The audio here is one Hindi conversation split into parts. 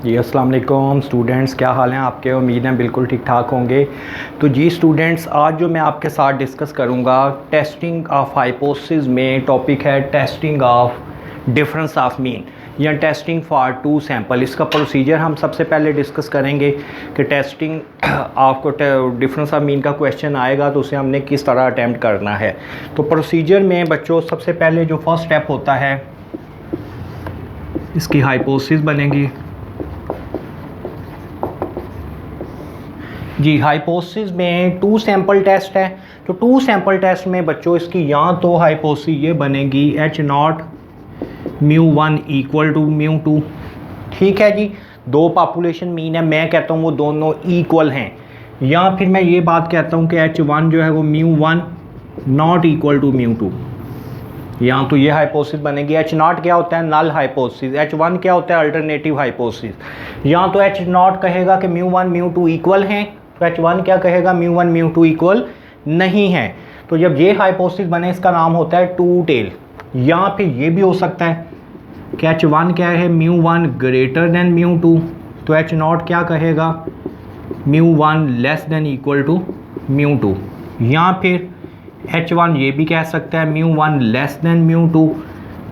जी अस्सलाम वालेकुम स्टूडेंट्स, क्या हाल हैं आपके। उम्मीद है बिल्कुल ठीक ठाक होंगे। तो जी स्टूडेंट्स, आज जो मैं आपके साथ डिस्कस करूंगा टेस्टिंग ऑफ हाइपोथेसिस में टॉपिक है testing of difference of mean या टेस्टिंग फॉर टू सैंपल। इसका प्रोसीजर हम सबसे पहले डिस्कस करेंगे कि टेस्टिंग आपको डिफरेंस ऑफ मीन का क्वेश्चन आएगा तो उसे हमने किस तरह अटैम्प्ट करना है। तो प्रोसीजर में बच्चों सबसे पहले जो फर्स्ट स्टेप होता है, इसकी हाइपोथेसिस बनेगी। जी हाइपोथेसिस में टू सैंपल टेस्ट है, तो टू सैंपल टेस्ट में बच्चों इसकी यहाँ तो हाइपोथेसिस ये बनेगी H naught mu one equal to mu two. ठीक है जी, दो पॉपुलेशन मीन है, मैं कहता हूँ वो दोनों इक्वल हैं, या फिर मैं ये बात कहता हूँ कि एच वन जो है वो mu one not equal to mu two. यहाँ तो ये हाइपोथेसिस बनेगी। एच नॉट क्या होता है, नल हाइपोथेसिस। एच वन क्या होता है, अल्टरनेटिव हाइपोथेसिस। यहाँ तो एच नॉट कहेगा कि mu one mu two equal हैं, तो एच वन क्या कहेगा, mu one mu two equal नहीं है। तो जब ये हाइपोथेसिस बने इसका नाम होता है टू टेल। यहाँ पे ये भी हो सकता है कि एच वन क्या है, mu one greater than mu two, तो एच नॉट क्या कहेगा, mu one less than equal to mu two. या फिर एच वन ये भी कह सकता है mu one less than mu two,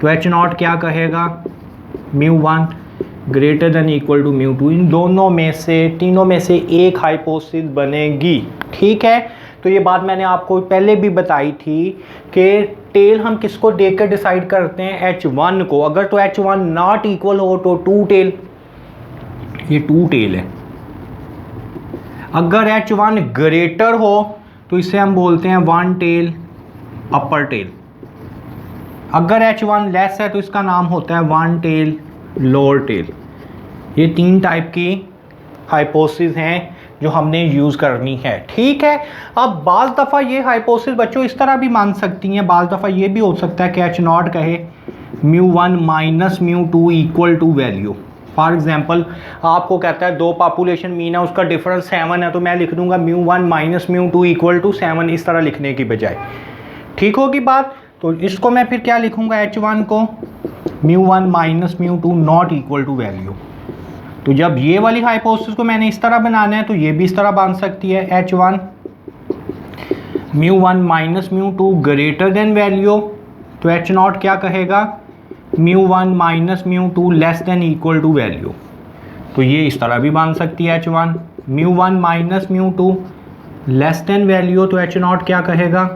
तो एच नॉट क्या कहेगा, mu one greater than equal to mu two. इन दोनों में से, तीनों में से एक हाइपोथेसिस बनेगी। ठीक है, तो ये बात मैंने आपको पहले भी बताई थी कि टेल हम किसको देख कर डिसाइड करते हैं, एच वन को। अगर तो एच वन नॉट इक्वल हो तो टू टेल, ये टू टेल है। अगर एच वन ग्रेटर हो तो इसे हम बोलते हैं वन टेल अपर टेल। अगर एच वन लेस है तो इसका नाम होता है वन टेल लोअर टेल। ये तीन टाइप की हाइपोथेसिस हैं जो हमने यूज़ करनी है। ठीक है, अब बाज़ दफ़ा ये हाइपोथेसिस बच्चों इस तरह भी मान सकती हैं, बाज़ दफ़ा ये भी हो सकता है कि एच नॉट कहे mu one minus mu two equal to value. For example आपको कहता है दो पॉपुलेशन मीन है, उसका डिफरेंस 7 है, तो मैं लिख दूंगा mu one minus mu two equal to 7, इस तरह लिखने की बजाय। ठीक होगी बात। तो इसको मैं फिर क्या लिखूंगा, एच वन को mu one minus mu two not equal to value. तो जब ये वाली हाइपोथेसिस को मैंने इस तरह बनाना है तो ये भी इस तरह बन सकती है, H one mu one minus mu two greater than value, तो एच नॉट क्या कहेगा, mu one minus mu two less than equal to value. तो ये इस तरह भी बन सकती है, H one mu one minus mu two less than value, तो एच नॉट क्या कहेगा,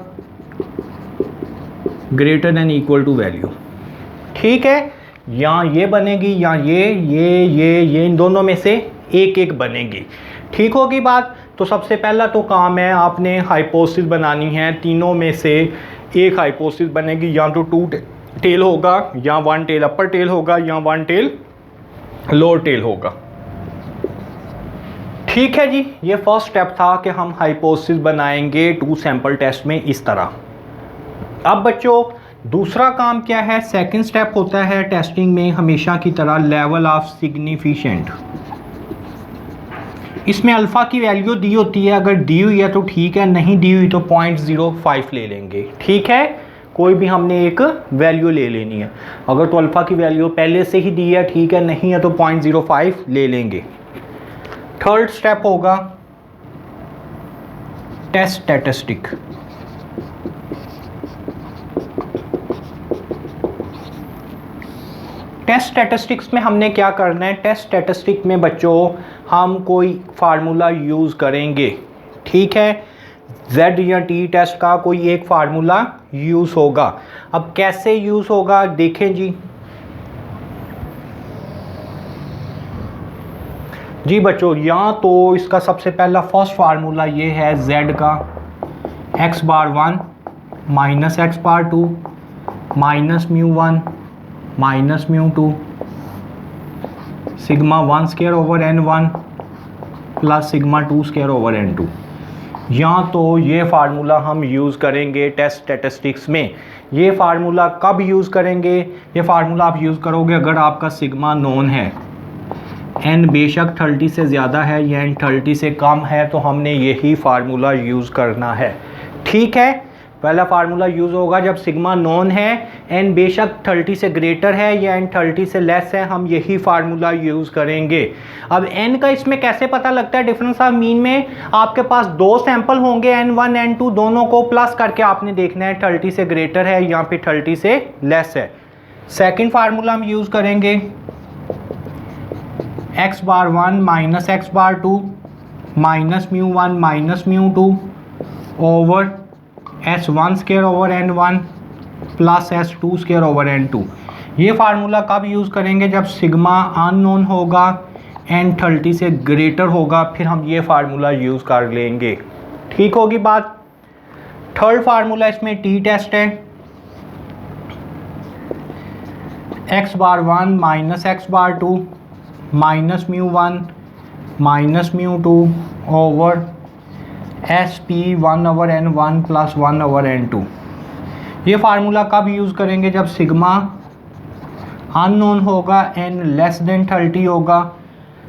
greater than equal to value. ठीक है, या ये बनेगी या ये इन दोनों में से एक एक बनेगी। ठीक होगी बात। तो सबसे पहला तो काम है आपने हाइपोथेसिस बनानी है, तीनों में से एक हाइपोथेसिस बनेगी, या तो टू टेल होगा, या वन टेल अपर टेल होगा, या वन टेल लोअर टेल होगा। ठीक है जी, ये फर्स्ट स्टेप था कि हम हाइपोथेसिस बनाएंगे टू सैंपल टेस्ट में इस तरह। अब बच्चों दूसरा काम क्या है, सेकंड स्टेप होता है टेस्टिंग में हमेशा की तरह लेवल ऑफ सिग्निफिकेंट। इसमें अल्फ़ा की वैल्यू दी होती है, अगर दी हुई है तो ठीक है, नहीं दी हुई तो 0.05 ले लेंगे। ठीक है, कोई भी हमने एक वैल्यू ले लेनी है। अगर तो अल्फ़ा की वैल्यू पहले से ही दी है, ठीक है, नहीं है तो 0.05 ले लेंगे। थर्ड स्टेप होगा टेस्ट स्टैटिस्टिक। टेस्ट स्टैटिस्टिक्स में हमने क्या करना है, टेस्ट स्टैटिस्टिक में बच्चों हम कोई फार्मूला यूज़ करेंगे। ठीक है, Z या T टेस्ट का कोई एक फार्मूला यूज़ होगा। अब कैसे यूज़ होगा देखें जी बच्चों, यहाँ तो इसका सबसे पहला फर्स्ट फार्मूला ये है Z का x bar one minus x bar two minus mu one minus mu two sigma one square over n one plus sigma two square over n two. यहाँ तो ये फार्मूला हम यूज़ करेंगे टेस्ट स्टैटिस्टिक्स में। ये फार्मूला कब यूज़ करेंगे, ये फार्मूला आप यूज़ करोगे अगर आपका सिग्मा नोन है, एन बेशक 30 से ज़्यादा है या एन 30 से कम है, तो हमने यही फार्मूला यूज़ करना है। ठीक है, पहला फार्मूला यूज़ होगा जब सिग्मा नॉन है, एन बेशक 30 से ग्रेटर है या एन 30 से लेस है, हम यही फार्मूला यूज़ करेंगे। अब एन का इसमें कैसे पता लगता है डिफरेंस ऑफ मीन में, आपके पास दो सैंपल होंगे n1 n2, दोनों को प्लस करके आपने देखना है 30 से ग्रेटर है या फिर 30 से लेस है। सेकेंड फार्मूला हम यूज़ करेंगे x bar 1 minus x bar 2 minus mu 1 minus mu 2 over S1 square over N1 plus S2 square over N2। ये फार्मूला कब यूज़ करेंगे, जब सिग्मा अननोन होगा, N 30 से ग्रेटर होगा, फिर हम ये फार्मूला यूज़ कर लेंगे। ठीक होगी बात। थर्ड फार्मूला इसमें टी टेस्ट है, x bar 1 minus x bar 2 minus mu 1 minus mu 2 over SP 1 over N1 plus 1 over N2। ये फार्मूला कब यूज़ करेंगे, जब सिग्मा अननोन होगा, n लेस देन 30 होगा।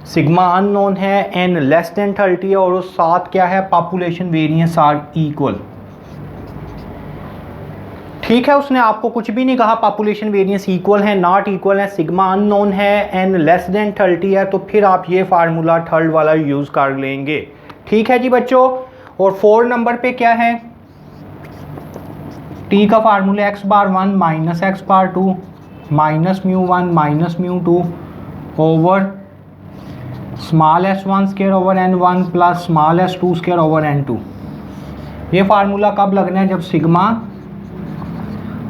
सिग्मा अननोन है, n लेस देन 30 है और उस साथ क्या है, पॉपुलेशन वेरिएंस आर इक्वल। ठीक है, उसने आपको कुछ भी नहीं कहा, पॉपुलेशन वेरिएंस इक्वल है, नॉट इक्वल है, सिग्मा अननोन है, n लेस देन 30 है, तो फिर आप ये फार्मूला थर्ड वाला यूज़ कर लेंगे। ठीक है जी बच्चों। और 4 नंबर पे क्या है, टी का formula x bar 1 minus x bar 2 minus mu 1 minus mu 2 over small s1 square over n1 plus small s2 square over n2। ये फार्मूला कब लगना है, जब सिग्मा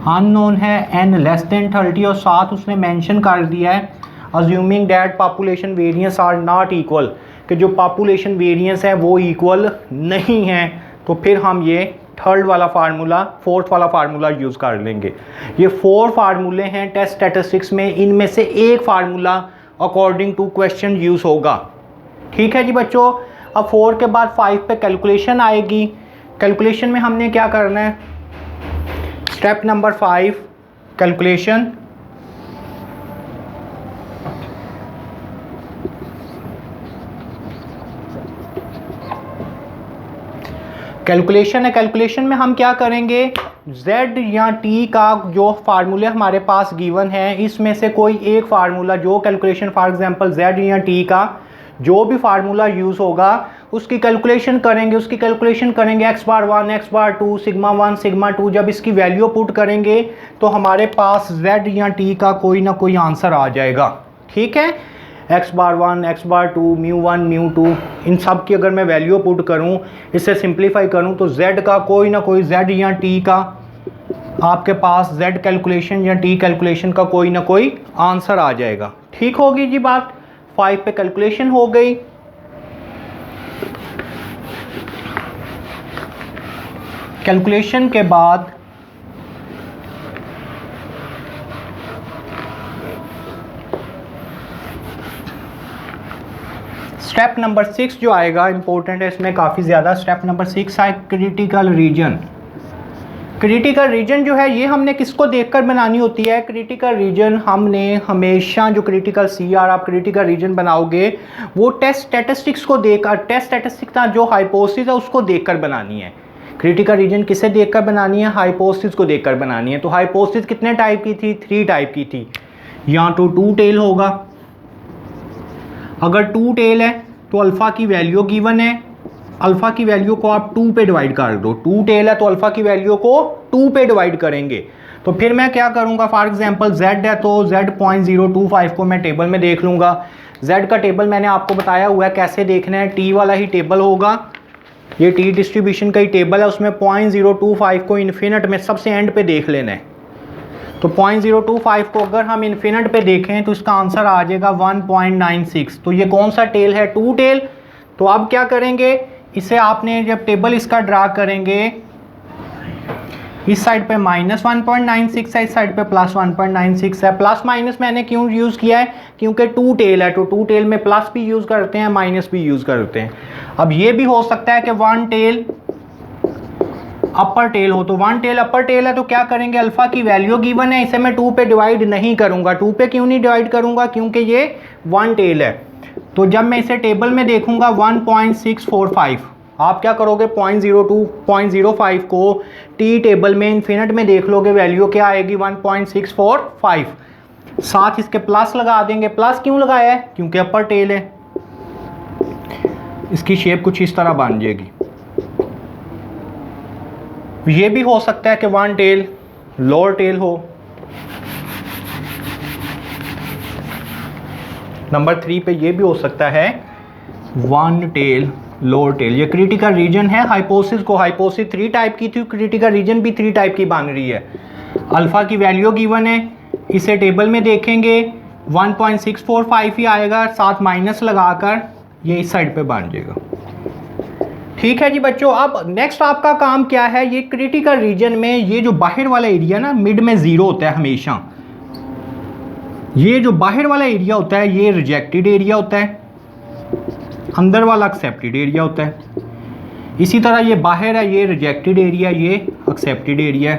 अननोन है, n लेस देन 30 और साथ उसने मेंशन कर दिया है assuming that population variance are not equal, कि जो पॉपुलेशन वेरिएंस है वो इक्वल नहीं है, तो फिर हम ये थर्ड वाला फार्मूला, फोर्थ वाला फार्मूला यूज़ कर लेंगे। ये 4 फार्मूले हैं टेस्ट स्टैटिस्टिक्स में, इनमें से एक formula according to question use होगा। ठीक है जी बच्चों। अब 4 के बाद 5 पे कैलकुलेशन आएगी। कैलकुलेशन में हमने क्या करना है, स्टेप नंबर 5 कैलकुलेशन। कैलकुलेशन है, कैलकुलेशन में हम क्या करेंगे, z या t का जो फार्मूले हमारे पास गिवन है, इसमें से कोई एक फार्मूला, जो कैलकुलेशन फॉर एग्जांपल z या t का जो भी फार्मूला यूज़ होगा उसकी कैलकुलेशन करेंगे। उसकी कैलकुलेशन करेंगे x bar 1 x bar 2 sigma 1 sigma 2। जब इसकी वैल्यू पुट करेंगे तो हमारे पास z या t का कोई ना कोई आंसर आ जाएगा। ठीक है, x bar 1 x bar 2 mu 1 mu 2, इन सब की अगर मैं वैल्यू पुट करूं, इससे सिंप्लीफाई करूं, तो z का कोई ना कोई, z या t का आपके पास z कैलकुलेशन या t कैलकुलेशन का कोई ना कोई आंसर आ जाएगा। ठीक होगी जी बात। 5 पे कैलकुलेशन हो गई। कैलकुलेशन के बाद स्टेप नंबर 6 जो आएगा इंपॉर्टेंट है, इसमें काफ़ी ज़्यादा। स्टेप नंबर 6 है क्रिटिकल रीजन। क्रिटिकल रीजन जो है ये हमने किसको देखकर बनानी होती है, क्रिटिकल रीजन हमने हमेशा, जो क्रिटिकल CR आप क्रिटिकल रीजन बनाओगे वो टेस्ट स्टैटिस्टिक्स को देखकर, टेस्ट स्टैटिस्टिक्स का जो हाइपोथेसिस है उसको देखकर बनानी है। क्रिटिकल रीजन किसे देखकर बनानी है, हाइपोथेसिस को देखकर बनानी है। तो हाइपोथेसिस कितने टाइप की थी, 3 टाइप की थी। या तो 2 टेल होगा, अगर 2 टेल है तो अल्फ़ा की वैल्यू गिवन है, अल्फ़ा की वैल्यू को आप 2 पे डिवाइड कर दो। 2 टेल है तो अल्फ़ा की वैल्यू को 2 पे डिवाइड करेंगे। तो फिर मैं क्या करूँगा, फॉर एग्जांपल z है तो z 0.025 को मैं टेबल में देख लूँगा। z का टेबल मैंने आपको बताया हुआ है कैसे देखना है, t वाला ही टेबल होगा, ये t डिस्ट्रीब्यूशन का ही टेबल है, उसमें 0.025 को इन्फिनिट में सबसे एंड पे देख लेना है। तो 0.025 को अगर हम इन्फिनिट पे देखें तो इसका आंसर आ जाएगा 1.96। तो ये कौन सा टेल है, 2 टेल। तो अब क्या करेंगे, इसे आपने जब टेबल इसका ड्रा करेंगे, इस साइड पे -1.96 है, इस साइड पे +1.96 है। प्लस माइनस मैंने क्यों यूज़ किया है, क्योंकि 2 टेल है, तो 2 टेल में प्लस भी यूज़ करते हैं, माइनस भी यूज़ करते हैं। अब ये भी हो सकता है कि 1 टेल अपर टेल हो, तो 1 टेल अपर टेल है तो क्या करेंगे, अल्फ़ा की वैल्यू गिवन है, इसे मैं 2 पे डिवाइड नहीं करूँगा। 2 पे क्यों नहीं डिवाइड करूँगा, क्योंकि ये 1 टेल है। तो जब मैं इसे टेबल में देखूँगा 1.645, आप क्या करोगे 0.02 0.05 को टी टेबल में इन्फिनिट में देख लोगे, वैल्यू क्या आएगी 1.645। साथ इसके प्लस लगा देंगे। प्लस क्यों लगाया है? क्योंकि अपर टेल है। इसकी शेप कुछ इस तरह बन जाएगी। ये भी हो सकता है कि वन टेल लोअर टेल हो। नंबर 3 पे ये भी हो सकता है वन टेल लोअर टेल। ये क्रिटिकल रीजन है हाइपोसिस को। हाइपोसिस 3 टाइप की थी, क्रिटिकल रीजन भी 3 टाइप की बन रही है। अल्फा की वैल्यू गिवन है, इसे टेबल में देखेंगे 1.645 ही आएगा, साथ माइनस लगाकर ये इस साइड पे बन जाएगा। ठीक है जी बच्चों। अब नेक्स्ट आपका काम क्या है, ये क्रिटिकल रीजन में ये जो बाहर वाला एरिया ना मिड में 0 होता है हमेशा। ये जो बाहर वाला एरिया होता है ये रिजेक्टेड एरिया होता है, अंदर वाला एक्सेप्टेड एरिया होता है। इसी तरह ये बाहर है, ये रिजेक्टेड एरिया, ये एक्सेप्टेड एरिया,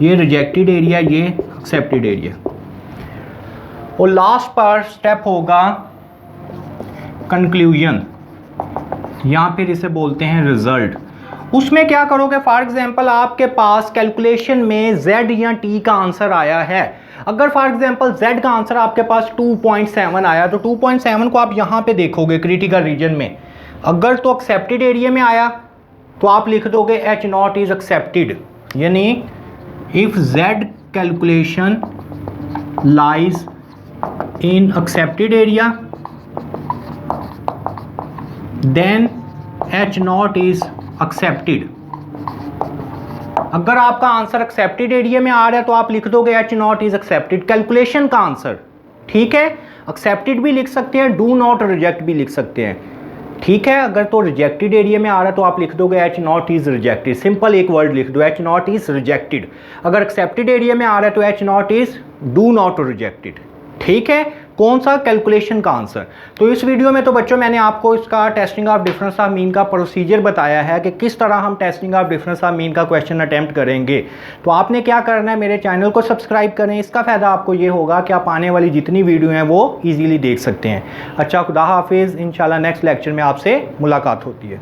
ये रिजेक्टेड एरिया, ये एक्सेप्टेड एरिया। और लास्ट पर स्टेप होगा कंक्लूजन, या फिर इसे बोलते हैं रिजल्ट। उसमें क्या करोगे, फॉर एग्जांपल आपके पास कैलकुलेशन में z या t का आंसर आया है। अगर फॉर एग्जांपल z का आंसर आपके पास 2.7 आया तो 2.7 को आप यहाँ पे देखोगे क्रिटिकल रीजन में। अगर तो एक्सेप्टेड एरिया में आया तो आप लिख दोगे H नॉट इज एक्सेप्टेड, यानी if z calculation lies in accepted area then H naught is accepted. अगर आपका आंसर एक्सेप्टेड एरिया में आ रहा है तो आप लिख दोगे H naught is accepted, calculation का आंसर। ठीक है, एक्सेप्टेड भी लिख सकते हैं, डू नॉट रिजेक्ट भी लिख सकते हैं। ठीक है, अगर तो रिजेक्टेड एरिया में आ रहा है तो आप लिख दोगे H naught is rejected, simple एक वर्ड लिख दो H नॉट इज रिजेक्टेड। अगर एक्सेप्टेड एरिया में आ रहा है तो H naught is do not rejected. ठीक है, कौन सा कैलकुलेशन का आंसर। तो इस वीडियो में तो बच्चों मैंने आपको इसका testing of difference of mean का प्रोसीजर बताया है कि किस तरह हम testing of difference of mean का क्वेश्चन अटेम्प्ट करेंगे। तो आपने क्या करना है, मेरे चैनल को सब्सक्राइब करें। इसका फ़ायदा आपको ये होगा कि आप आने वाली जितनी वीडियो हैं वो ईजीली देख सकते हैं। अच्छा, खुदा हाफिज़। इंशाल्लाह नेक्स्ट लेक्चर में आपसे मुलाकात होती है।